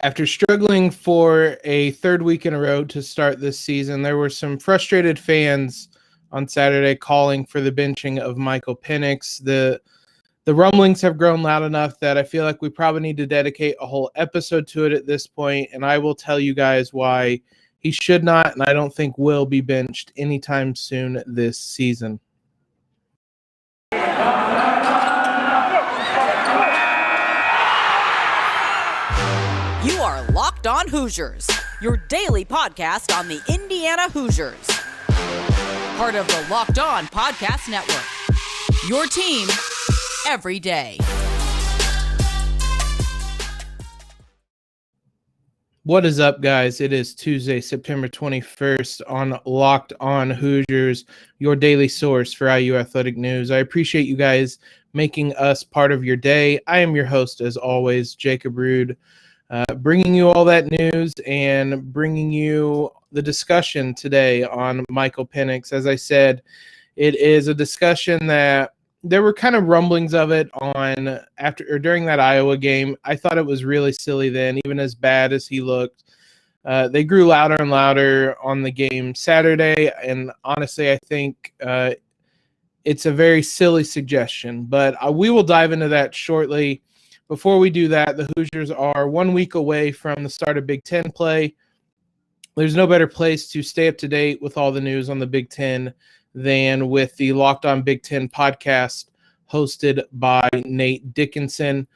After struggling for a third week in a row to start this season, there were some frustrated fans on Saturday calling for the benching of Michael Penix. The rumblings have grown loud enough that I feel like we probably need to dedicate a whole episode to it at this point, and I will tell you guys why he should not, and I don't think will be benched anytime soon this season. You are Locked On Hoosiers, your daily podcast on the Indiana Hoosiers. Part of the Locked On Podcast Network, your team every day. What is up, guys? It is Tuesday, September 21st on Locked On Hoosiers, your daily source for IU athletic news. I appreciate you guys making us part of your day. I am your host, as always, Jacob Rude, bringing you all that news and bringing you the discussion today on Michael Penix. As I said, it is a discussion that there were kind of rumblings of it on after or during that Iowa game. I thought it was really silly then, even as bad as he looked. They grew louder and louder on the game Saturday, and honestly, I think it's a very silly suggestion. But we will dive into that shortly. Before we do that, the Hoosiers are 1 week away from the start of Big Ten play. There's no better place to stay up to date with all the news on the Big Ten than with the Locked On Big Ten podcast hosted by Nate Dickinson.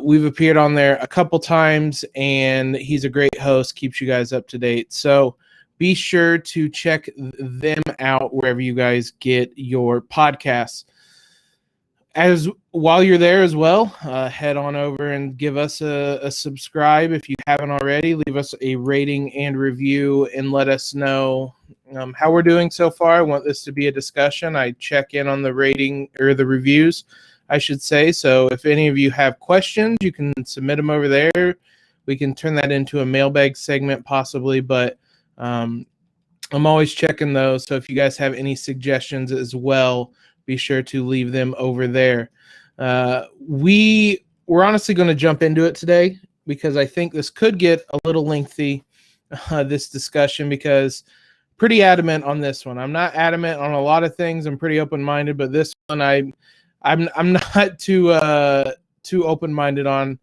We've appeared on there a couple times, and he's a great host, keeps you guys up to date. So be sure to check them out wherever you guys get your podcasts. While you're there as well, head on over and give us a subscribe if you haven't already. Leave us a rating and review and let us know how we're doing so far. I want this to be a discussion. I check in on the rating or the reviews, I should say. So if any of you have questions, you can submit them over there. We can turn that into a mailbag segment possibly, but I'm always checking those. So if you guys have any suggestions as well, be sure to leave them over there. We're honestly going to jump into it today because I think this could get a little lengthy, this discussion, because pretty adamant on this one. I'm not adamant on a lot of things. I'm pretty open-minded, but this one I'm not too open-minded on.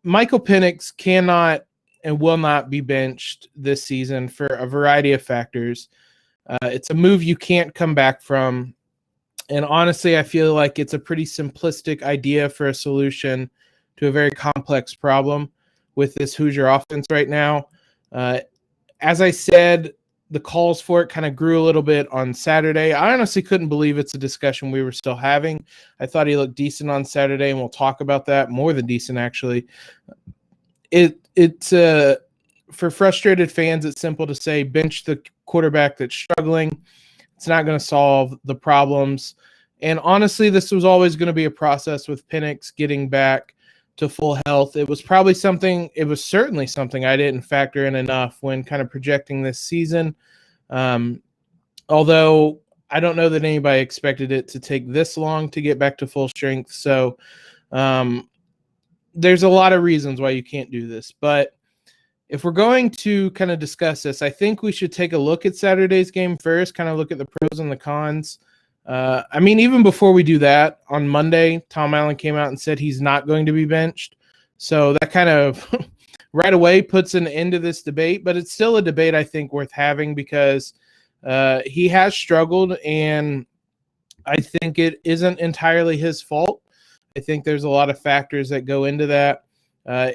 Michael Penix cannot and will not be benched this season for a variety of factors. It's a move you can't come back from. And honestly, I feel like it's a pretty simplistic idea for a solution to a very complex problem with this Hoosier offense right now. As I said, the calls for it kind of grew a little bit on Saturday. I honestly couldn't believe it's a discussion we were still having. I thought he looked decent on Saturday, and we'll talk about that. More than decent, actually. It's for frustrated fans, it's simple to say bench the quarterback that's struggling. It's not going to solve the problems. And honestly, this was always going to be a process with Penix getting back to full health. It was certainly something I didn't factor in enough when kind of projecting this season. Although I don't know that anybody expected it to take this long to get back to full strength. So there's a lot of reasons why you can't do this. But if we're going to kind of discuss this, I think we should take a look at Saturday's game first, kind of look at the pros and the cons. Even before we do that, on Monday, Tom Allen came out and said he's not going to be benched. So that kind of right away puts an end to this debate, but it's still a debate I think worth having because he has struggled, and I think it isn't entirely his fault. I think there's a lot of factors that go into that.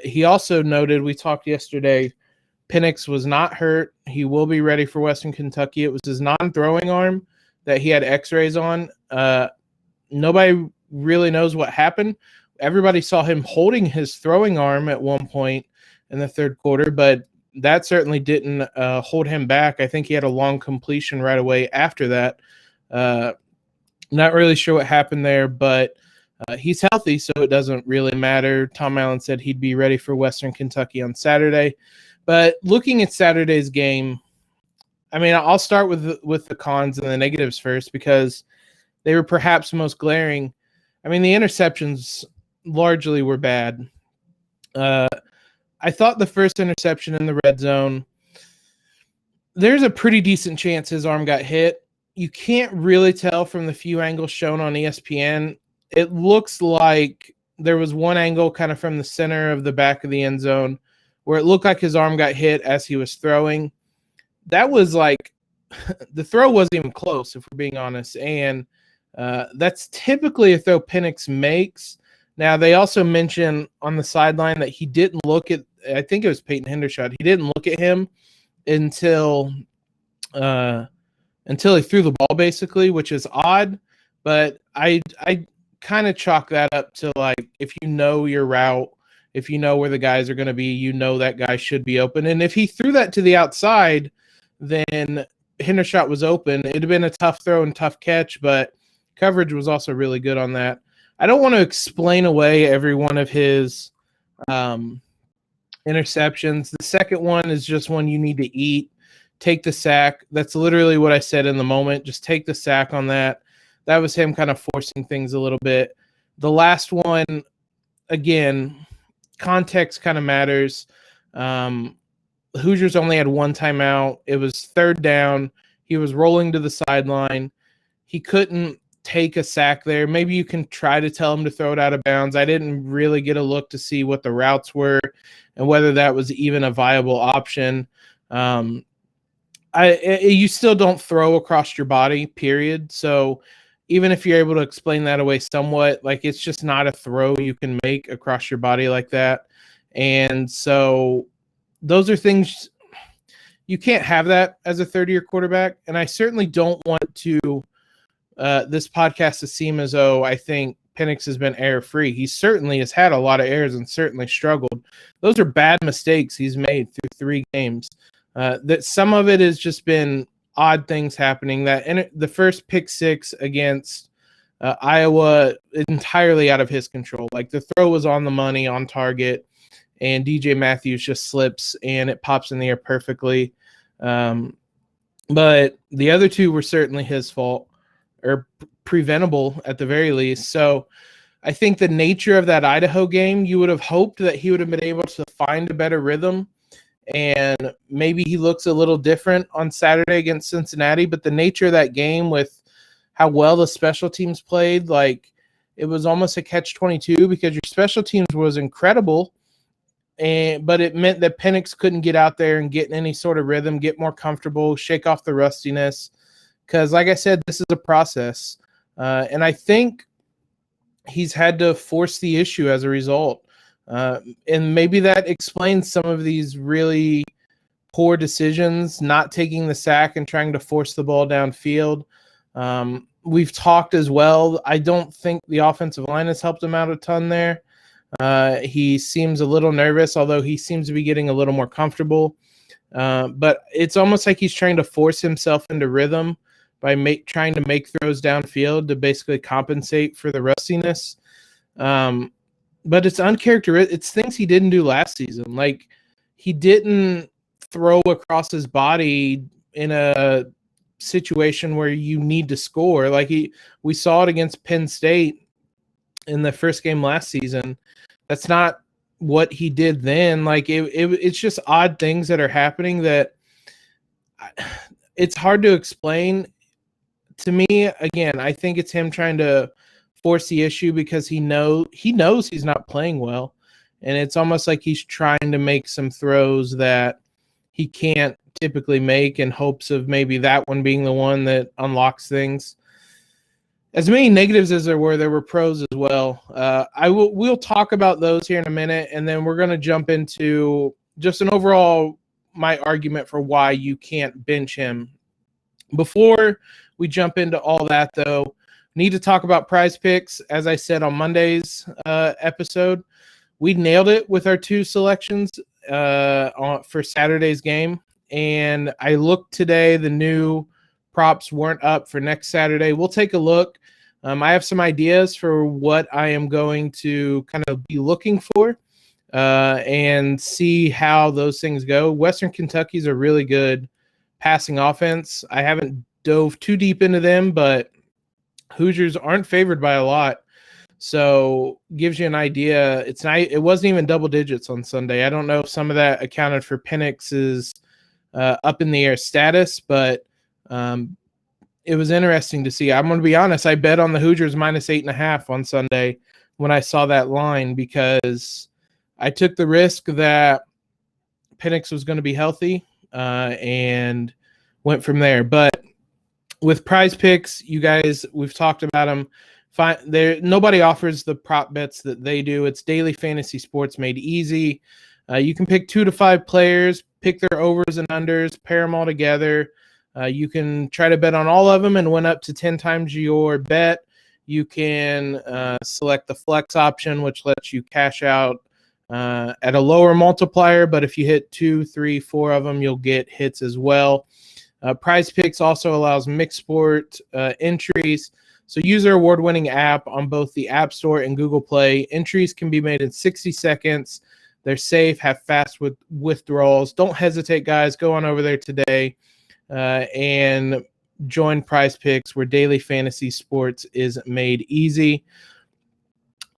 He also noted, we talked yesterday, Penix was not hurt. He will be ready for Western Kentucky. It was his non-throwing arm that he had x-rays on. Nobody really knows what happened. Everybody saw him holding his throwing arm at one point in the third quarter, but that certainly didn't hold him back. I think he had a long completion right away after that. Not really sure what happened there, but he's healthy, so it doesn't really matter. Tom Allen said he'd be ready for Western Kentucky on Saturday. But looking at Saturday's game, I'll start with the cons and the negatives first because they were perhaps most glaring. The interceptions largely were bad. I thought the first interception in the red zone, there's a pretty decent chance his arm got hit. You can't really tell from the few angles shown on ESPN. It looks like there was one angle kind of from the center of the back of the end zone where it looked like his arm got hit as he was throwing. That was like, the throw wasn't even close, if we're being honest. And that's typically a throw Penix makes. Now, they also mentioned on the sideline that he didn't look at, I think it was Peyton Hendershot. He didn't look at him until he threw the ball, basically, which is odd. But I kind of chalk that up to, like, if you know your route, if you know where the guys are going to be, you know that guy should be open. And if he threw that to the outside, then Hendershot was open. It'd have been a tough throw and tough catch, but coverage was also really good on that. I don't want to explain away every one of his interceptions. The second one is just one you need to eat. Take the sack. That's literally what I said in the moment. Just take the sack on that. That was him kind of forcing things a little bit. The last one, again, context kind of matters. The Hoosiers only had one timeout. It was third down. He was rolling to the sideline. He couldn't take a sack there. Maybe you can try to tell him to throw it out of bounds. I didn't really get a look to see what the routes were and whether that was even a viable option. You still don't throw across your body, period. So even if you're able to explain that away somewhat, like, it's just not a throw you can make across your body like that. And so those are things you can't have that as a third-year quarterback. And I certainly don't want to this podcast to seem as though I think Penix has been error-free. He certainly has had a lot of errors and certainly struggled. Those are bad mistakes he's made through 3 games. That some of it has just been odd things happening. The first pick 6 against Iowa, entirely out of his control. Like, the throw was on the money, on target, and DJ Matthews just slips and it pops in the air perfectly. But the other 2 were certainly his fault, or preventable at the very least. So I think the nature of that Idaho game, you would have hoped that he would have been able to find a better rhythm, and maybe he looks a little different on Saturday against Cincinnati. But the nature of that game, with how well the special teams played, like, it was almost a catch-22 because your special teams was incredible, but it meant that Penix couldn't get out there and get in any sort of rhythm, get more comfortable, shake off the rustiness. Because, like I said, this is a process. And I think he's had to force the issue as a result. And maybe that explains some of these really poor decisions, not taking the sack and trying to force the ball downfield. We've talked as well. I don't think the offensive line has helped him out a ton there. He seems a little nervous, although he seems to be getting a little more comfortable. But it's almost like he's trying to force himself into rhythm by trying to make throws downfield to basically compensate for the rustiness. But it's uncharacteristic. It's things he didn't do last season. Like, he didn't throw across his body in a situation where you need to score. Like, we saw it against Penn State in the first game last season. That's not what he did then. Like, it's just odd things that are happening that it's hard to explain. To me, again, I think it's him trying to force the issue because he knows he's not playing well, and it's almost like he's trying to make some throws that he can't typically make in hopes of maybe that one being the one that unlocks things. As many negatives as there were pros as well. We'll talk about those here in a minute, and then we're going to jump into just an overall my argument for why you can't bench him. Before we jump into all that, though, need to talk about Prize Picks. As I said on Monday's episode, we nailed it with our 2 selections for Saturday's game. And I looked today, the new props weren't up for next Saturday. We'll take a look. I have some ideas for what I am going to kind of be looking for and see how those things go. Western Kentucky's a really good passing offense. I haven't dove too deep into them, but Hoosiers aren't favored by a lot. So gives you an idea. It wasn't even double digits on Sunday. I don't know if some of that accounted for Penix's up in the air status, but it was interesting to see. I'm going to be honest. I bet on the Hoosiers -8.5 on Sunday when I saw that line, because I took the risk that Penix was going to be healthy and went from there. But with Prize Picks, you guys, we've talked about them. Nobody offers the prop bets that they do. It's daily fantasy sports made easy. You can pick 2 to 5 players, pick their overs and unders, pair them all together. You can try to bet on all of them and win up to 10 times your bet. You can select the flex option, which lets you cash out at a lower multiplier, but if you hit 2, 3, 4 of them, you'll get hits as well. Prize Picks also allows mixed sport entries. So use their award-winning app on both the App Store and Google Play. Entries can be made in 60 seconds. They're safe, have fast withdrawals. Don't hesitate, guys. Go on over there today and join Prize Picks, where daily fantasy sports is made easy.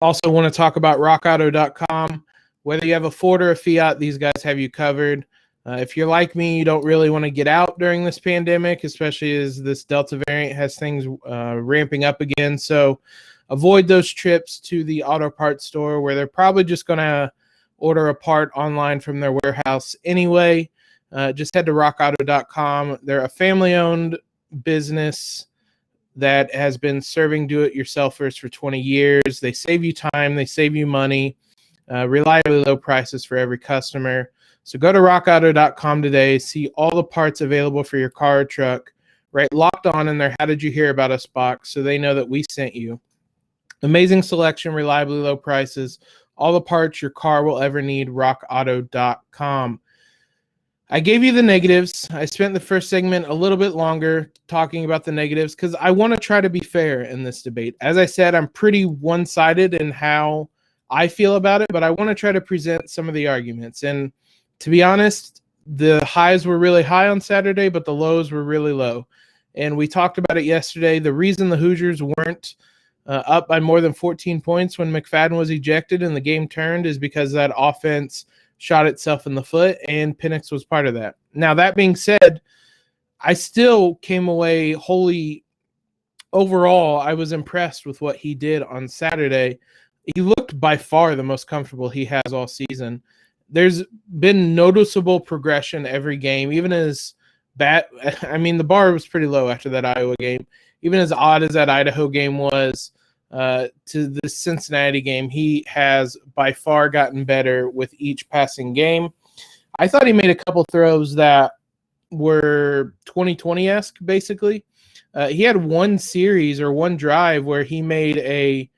Also want to talk about rockauto.com. Whether you have a Ford or a Fiat, these guys have you covered. If you're like me, you don't really want to get out during this pandemic, especially as this Delta variant has things ramping up again. So avoid those trips to the auto parts store, where they're probably just going to order a part online from their warehouse anyway. Just head to rockauto.com. They're a family-owned business that has been serving do-it-yourselfers for 20 years. They save you time. They save you money. Reliably low prices for every customer. So go to rockauto.com today, see all the parts available for your car or truck, right? Locked on in their How Did You Hear About Us box, so they know that we sent you. Amazing selection, reliably low prices, all the parts your car will ever need, rockauto.com. I gave you the negatives. I spent the first segment a little bit longer talking about the negatives because I want to try to be fair in this debate. As I said, I'm pretty one-sided in how I feel about it, but I want to try to present some of the arguments. And to be honest, the highs were really high on Saturday, but the lows were really low. And we talked about it yesterday. The reason the Hoosiers weren't up by more than 14 points when McFadden was ejected and the game turned is because that offense shot itself in the foot, and Penix was part of that. Now, that being said, I still came away wholly overall. I was impressed with what he did on Saturday. He looked by far the most comfortable he has all season. There's been noticeable progression every game, even as bad. I mean, the bar was pretty low after that Iowa game. Even as odd as that Idaho game was to the Cincinnati game, he has by far gotten better with each passing game. I thought he made a couple throws that were 2020-esque, basically. He had one series or one drive where he made a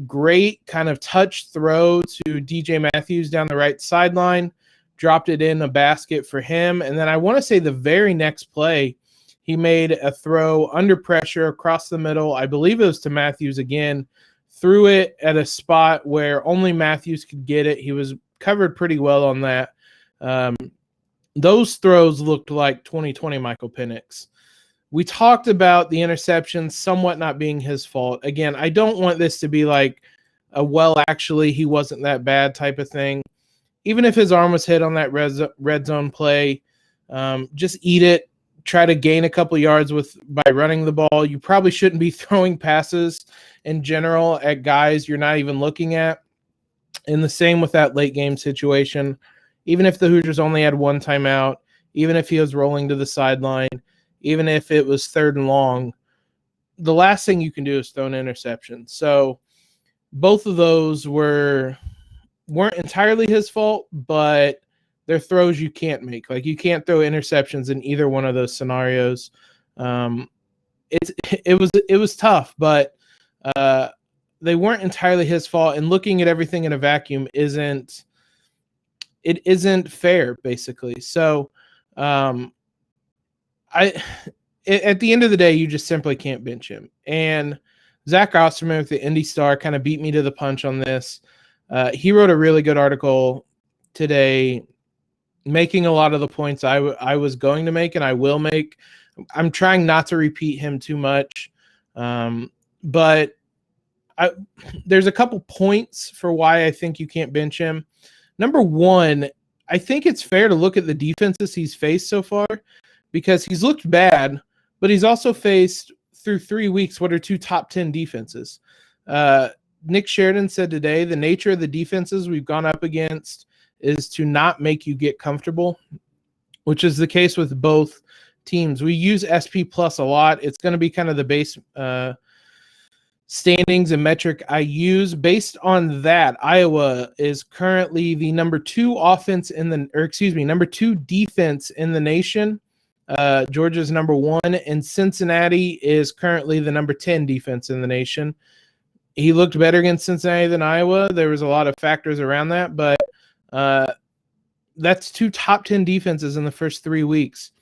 great kind of touch throw to DJ Matthews down the right sideline, dropped it in a basket for him. And then I want to say the very next play, he made a throw under pressure across the middle. I believe it was to Matthews again, threw it at a spot where only Matthews could get it. He was covered pretty well on that. Those throws looked like 2020 Michael Penix. We talked about the interception somewhat not being his fault. Again, I don't want this to be like actually, he wasn't that bad type of thing. Even if his arm was hit on that red zone play, just eat it. Try to gain a couple yards by running the ball. You probably shouldn't be throwing passes in general at guys you're not even looking at. And the same with that late game situation. Even if the Hoosiers only had one timeout, even if he was rolling to the sideline, even if it was 3rd and long, the last thing you can do is throw an interception. So both of those weren't entirely his fault, but they're throws you can't make. Like, you can't throw interceptions in either one of those scenarios. It was tough, but they weren't entirely his fault. And looking at everything in a vacuum isn't fair, basically. So at the end of the day, you just simply can't bench him. And Zach Osterman with the Indy Star kind of beat me to the punch on this. He wrote a really good article today, making a lot of the points I was going to make and I will make. I'm trying not to repeat him too much, but there's a couple points for why I think you can't bench him. Number one, I think it's fair to look at the defenses he's faced so far, because he's looked bad, but he's also faced through 3 weeks what are 2 top 10 defenses. Nick Sheridan said today, the nature of the defenses we've gone up against is to not make you get comfortable, which is the case with both teams. We use SP Plus a lot. It's going to be kind of the base standings and metric I use. Based on that, Iowa is currently the number 2 number 2 defense in the nation. Georgia's number 1, and Cincinnati is currently the number 10 defense in the nation. He looked better against Cincinnati than Iowa. There was a lot of factors around that, but that's 2 top 10 defenses in the first 3 weeks.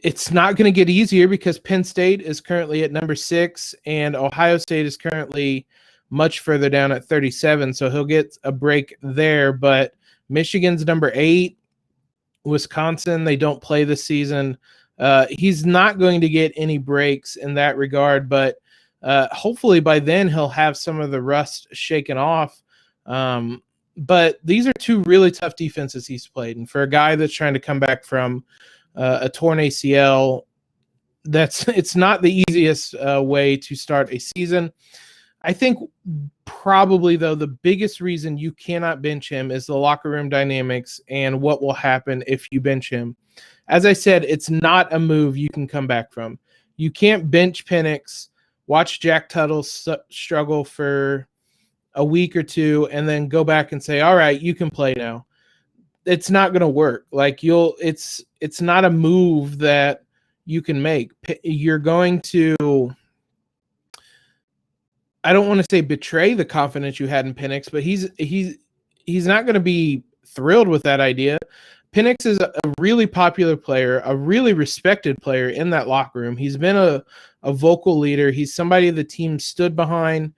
It's not going to get easier because Penn State is currently at number 6 and Ohio State is currently much further down at 37. So he'll get a break there, but Michigan's number 8, Wisconsin, they don't play this season. He's not going to get any breaks in that regard, but hopefully by then he'll have some of the rust shaken off. But these are 2 really tough defenses he's played. And for a guy that's trying to come back from a torn ACL, it's not the easiest way to start a season. I think probably, though, the biggest reason you cannot bench him is the locker room dynamics and what will happen if you bench him. As I said, it's not a move you can come back from. You can't bench Penix, watch Jack Tuttle struggle for a week or 2, and then go back and say, all right, you can play now. It's not going to work. Like it's not a move that you can make. You're going to, I don't want to say betray the confidence you had in Penix, but he's not going to be thrilled with that idea. Penix is a really popular player, a really respected player in that locker room. He's been a vocal leader. He's somebody the team stood behind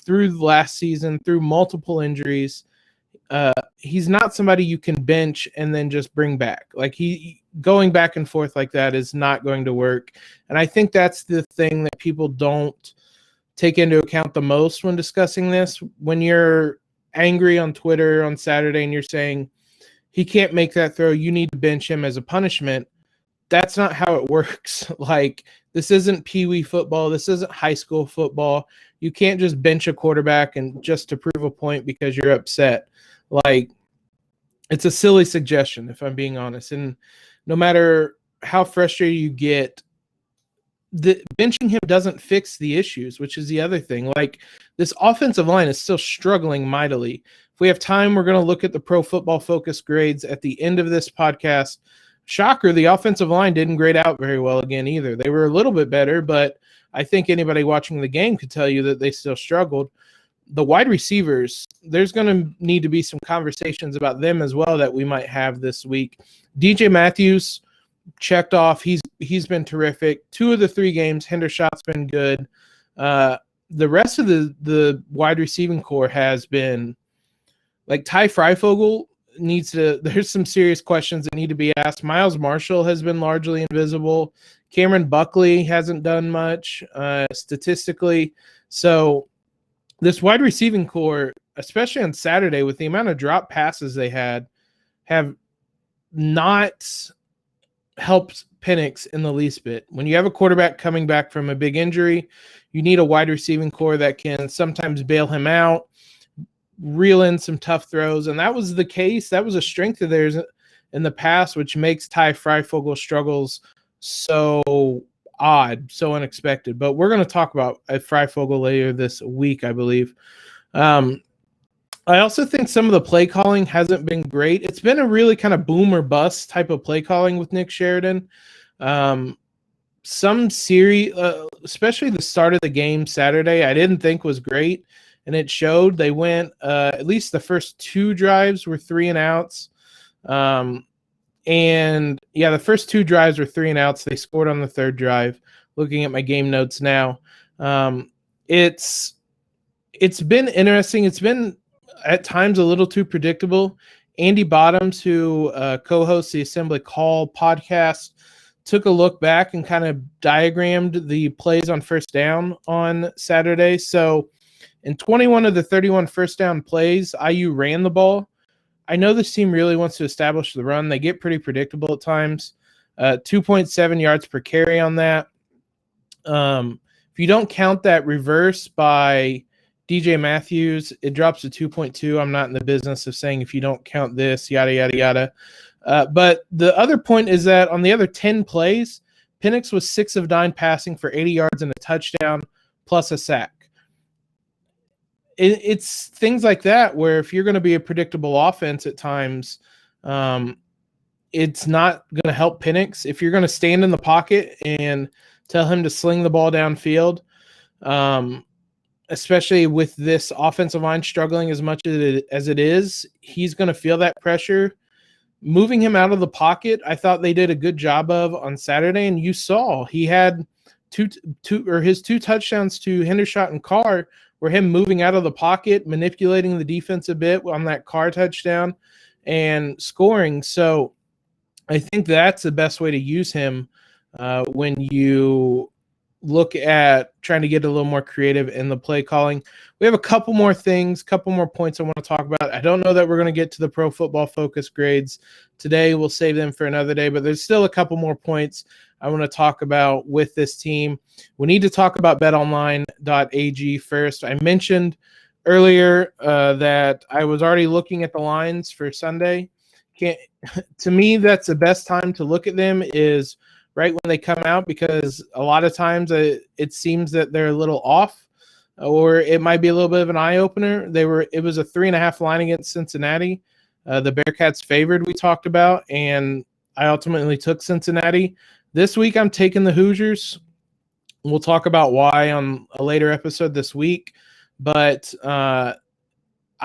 through the last season, through multiple injuries. He's not somebody you can bench and then just bring back. Like going back and forth like that is not going to work. And I think that's the thing that people don't take into account the most when discussing this. When you're angry on Twitter on Saturday and you're saying he can't make that throw, you need to bench him as a punishment. That's not how it works. Like, this isn't peewee football. This isn't high school football. You can't just bench a quarterback and just to prove a point because you're upset. Like, it's a silly suggestion, if I'm being honest. And no matter how frustrated you get, benching him doesn't fix the issues, which is the other thing. Like, this offensive line is still struggling mightily. If we have time, we're going to look at the Pro Football Focus grades at the end of this podcast. Shocker, the offensive line didn't grade out very well again either. They were a little bit better, but I think anybody watching the game could tell you that they still struggled. The wide receivers, there's going to need to be some conversations about them as well that we might have this week. DJ Matthews, checked off. He's been terrific. 2 of the 3 games, Hendershot's been good. The rest of the wide receiving core has been, like, Ty Freifogel there's some serious questions that need to be asked. Miles Marshall has been largely invisible. Cameron Buckley hasn't done much statistically. So this wide receiving core, especially on Saturday, with the amount of drop passes they had, have not helped Penix in the least bit. When you have a quarterback coming back from a big injury, you need a wide receiving core that can sometimes bail him out, reel in some tough throws. And that was the case. That was a strength of theirs in the past, which makes Ty Freifogel struggles so odd, so unexpected. But we're going to talk about Freifogel later this week, I believe. I also think some of the play calling hasn't been great. It's been a really kind of boom or bust type of play calling with Nick Sheridan. Some series, especially the start of the game Saturday, I didn't think was great, and it showed. They went at least the first 2 drives were 3 and outs. And yeah, the first 2 drives were 3 and outs. They scored on the 3rd drive. Looking at my game notes now, it's been interesting. It's been at times a little too predictable. Andy Bottoms, who co-hosts the Assembly Call podcast, took a look back and kind of diagrammed the plays on first down on Saturday. So in 21 of the 31 first down plays, IU ran the ball. I know this team really wants to establish the run. They get pretty predictable at times. 2.7 yards per carry on that. If you don't count that reverse by DJ Matthews, it drops to 2.2. I'm not in the business of saying if you don't count this, yada, yada, yada. But the other point is that on the other 10 plays, Penix was 6 of 9 passing for 80 yards and a touchdown plus a sack. It's things like that where if you're going to be a predictable offense at times, it's not going to help Penix. If you're going to stand in the pocket and tell him to sling the ball downfield, especially with this offensive line struggling as much as it is, he's going to feel that pressure. Moving him out of the pocket, I thought they did a good job of on Saturday, and you saw he had his two touchdowns to Hendershot and Carr were him moving out of the pocket, manipulating the defense a bit on that Carr touchdown and scoring. So I think that's the best way to use him when you look at trying to get a little more creative in the play calling. We have a couple more things, couple more points I want to talk about. I don't know that we're going to get to the Pro Football Focus grades today. We'll save them for another day, but there's still a couple more points I want to talk about with this team. We need to talk about BetOnline.ag first. I mentioned earlier that I was already looking at the lines for Sunday. To me, that's the best time to look at them is right when they come out, because a lot of times it seems that they're a little off, or it might be a little bit of an eye-opener. It was a 3.5 line against Cincinnati. The Bearcats favored, we talked about, and I ultimately took Cincinnati. This week, I'm taking the Hoosiers. We'll talk about why on a later episode this week. But I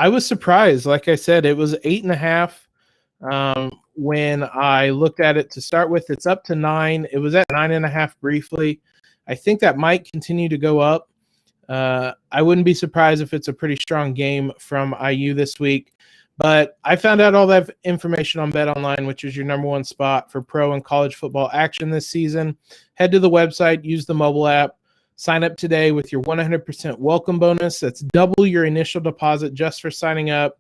was surprised. Like I said, it was 8.5 when I looked at it to start with. It's up to 9. It was at 9.5 briefly. I think that might continue to go up. I wouldn't be surprised if it's a pretty strong game from IU this week. But I found out all that information on BetOnline, which is your number one spot for pro and college football action this season. Head to the website, use the mobile app, sign up today with your 100% welcome bonus. That's double your initial deposit just for signing up.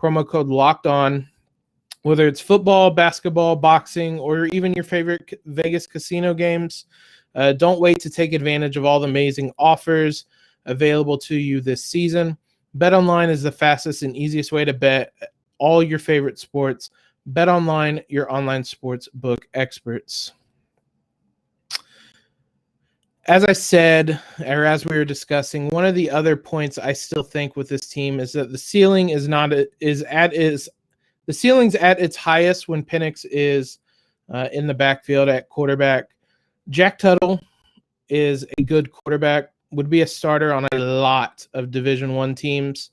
Promo code Locked On. Whether it's football, basketball, boxing, or even your favorite Vegas casino games, don't wait to take advantage of all the amazing offers available to you this season. BetOnline is the fastest and easiest way to bet all your favorite sports. BetOnline, your online sports book experts. As I said, or as we were discussing, one of the other points I still think with this team is that the ceiling is at its highest when Penix is in the backfield at quarterback. Jack Tuttle is a good quarterback, would be a starter on a lot of Division I teams.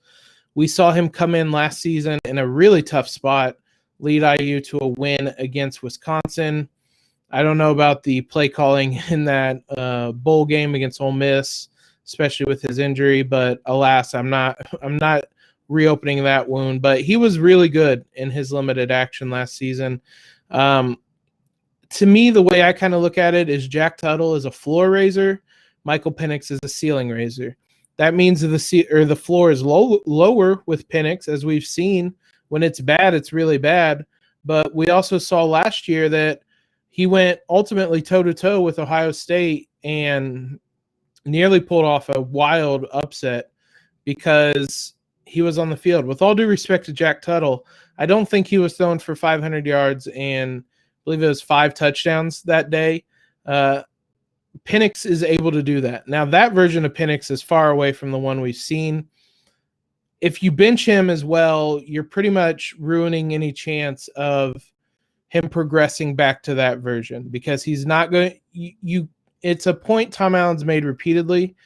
We saw him come in last season in a really tough spot, lead IU to a win against Wisconsin. I don't know about the play calling in that bowl game against Ole Miss, especially with his injury, but alas, I'm not reopening that wound. But he was really good in his limited action last season. To me, the way I kind of look at it is Jack Tuttle is a floor raiser. Michael Penix is a ceiling raiser. That means the floor is lower with Penix, as we've seen. When it's bad, it's really bad. But we also saw last year that he went ultimately toe-to-toe with Ohio State and nearly pulled off a wild upset because he was on the field. With all due respect to Jack Tuttle, I don't think he was throwing for 500 yards and I believe it was 5 touchdowns that day. Penix is able to do that. Now, that version of Penix is far away from the one we've seen. If you bench him as well, you're pretty much ruining any chance of him progressing back to that version, because he's not going – it's a point Tom Allen's made repeatedly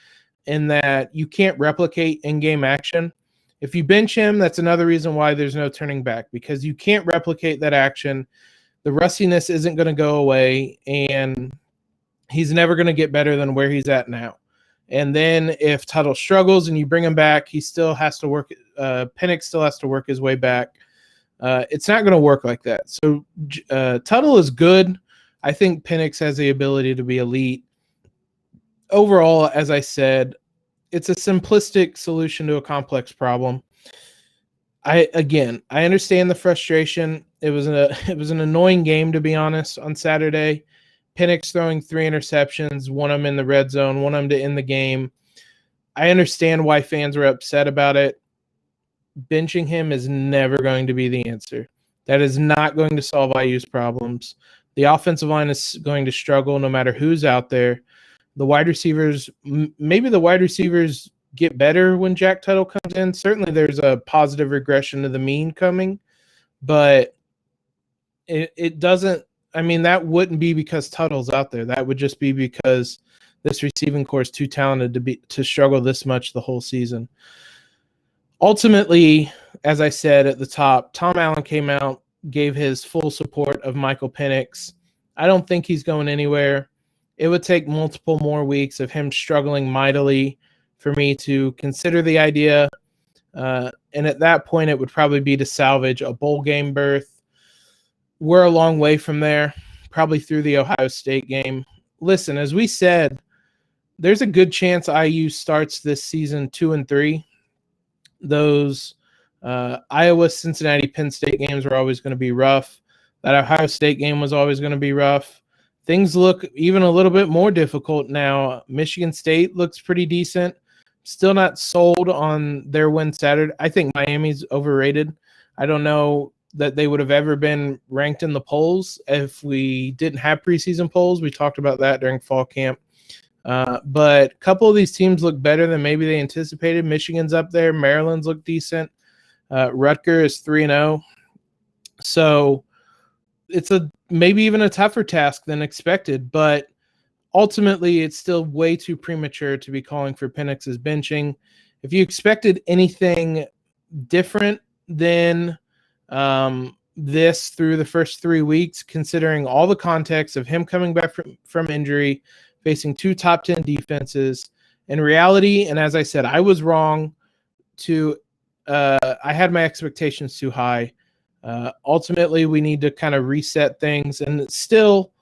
in that you can't replicate in-game action. If you bench him, that's another reason why there's no turning back, because you can't replicate that action. The rustiness isn't going to go away, and – he's never going to get better than where he's at now. And then if Tuttle struggles and you bring him back, he still has to work. Penix still has to work his way back. It's not going to work like that. So Tuttle is good. I think Penix has the ability to be elite. Overall, as I said, it's a simplistic solution to a complex problem. I understand the frustration. It was an annoying game, to be honest, on Saturday. Penix throwing 3 interceptions, one of them in the red zone, one of them to end the game. I understand why fans were upset about it. Benching him is never going to be the answer. That is not going to solve IU's problems. The offensive line is going to struggle no matter who's out there. The wide receivers, maybe the wide receivers get better when Jack Tuttle comes in. Certainly there's a positive regression to the mean coming, but it doesn't, I mean, that wouldn't be because Tuttle's out there. That would just be because this receiving core is too talented to struggle this much the whole season. Ultimately, as I said at the top, Tom Allen came out, gave his full support of Michael Penix. I don't think he's going anywhere. It would take multiple more weeks of him struggling mightily for me to consider the idea. And at that point, it would probably be to salvage a bowl game berth. We're a long way from there, probably through the Ohio State game. Listen, as we said, there's a good chance IU starts this season 2-3. Those Iowa, Cincinnati, Penn State games were always going to be rough. That Ohio State game was always going to be rough. Things look even a little bit more difficult now. Michigan State looks pretty decent. Still not sold on their win Saturday. I think Miami's overrated. I don't know that they would have ever been ranked in the polls if we didn't have preseason polls. We talked about that during fall camp. But a couple of these teams look better than maybe they anticipated. Michigan's up there. Maryland's look decent. Rutgers is 3-0. So it's maybe even a tougher task than expected, but ultimately it's still way too premature to be calling for Penix's benching. If you expected anything different than this through the first 3 weeks, considering all the context of him coming back from injury, facing 2 top 10 defenses, in reality, and as I said, I was wrong I had my expectations too high. Ultimately, we need to kind of reset things, and it's still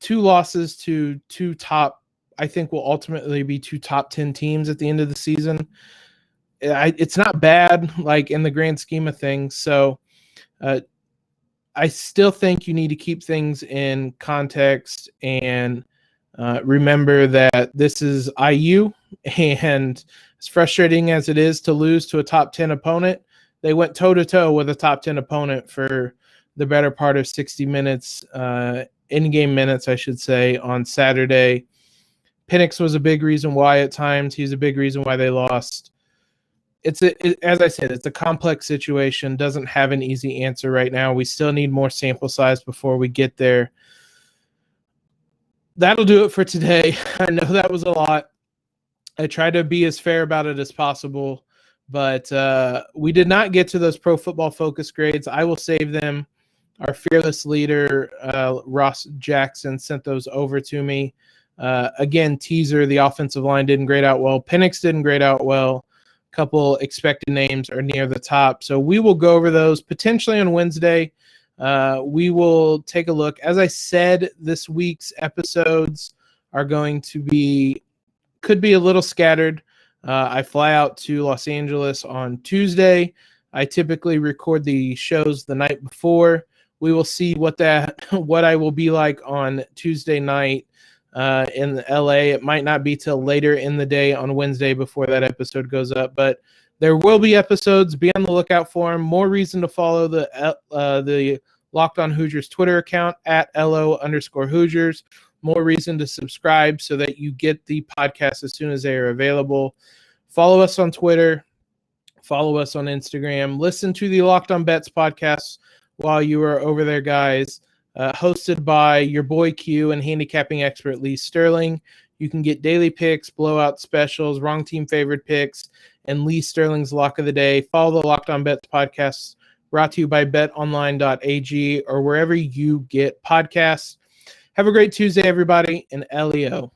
2 losses to 2 top, I think will ultimately be 2 top 10 teams at the end of the season. It's not bad, like in the grand scheme of things. So I still think you need to keep things in context and remember that this is IU, and as frustrating as it is to lose to a top 10 opponent, they went toe-to-toe with a top 10 opponent for the better part of 60 minutes, in-game minutes, I should say, on Saturday. Penix was a big reason why at times. He's a big reason why they lost. As I said, it's a complex situation, doesn't have an easy answer right now. We still need more sample size before we get there. That'll do it for today. I know that was a lot. I tried to be as fair about it as possible, but we did not get to those Pro Football Focus grades. I will save them. Our fearless leader, Ross Jackson, sent those over to me. Again, teaser, the offensive line didn't grade out well. Penix didn't grade out well. A couple expected names are near the top. So we will go over those potentially on Wednesday. We will take a look. As I said, this week's episodes are going to could be a little scattered. I fly out to Los Angeles on Tuesday. I typically record the shows the night before. We will see what I will be like on Tuesday night in LA. It might not be till later in the day on Wednesday before that episode goes up, but there will be episodes. Be on the lookout for them. More reason to follow the Locked On Hoosiers Twitter account at @LO_Hoosiers. More reason to subscribe so that you get the podcast as soon as they are available. Follow us on Twitter. Follow us on Instagram. Listen to the Locked On Bets podcast while you are over there, guys. Hosted by your boy Q and handicapping expert Lee Sterling. You can get daily picks, blowout specials, wrong team favorite picks, and Lee Sterling's lock of the day. Follow the Locked On Bets podcast, brought to you by BetOnline.ag or wherever you get podcasts. Have a great Tuesday, everybody, and LEO.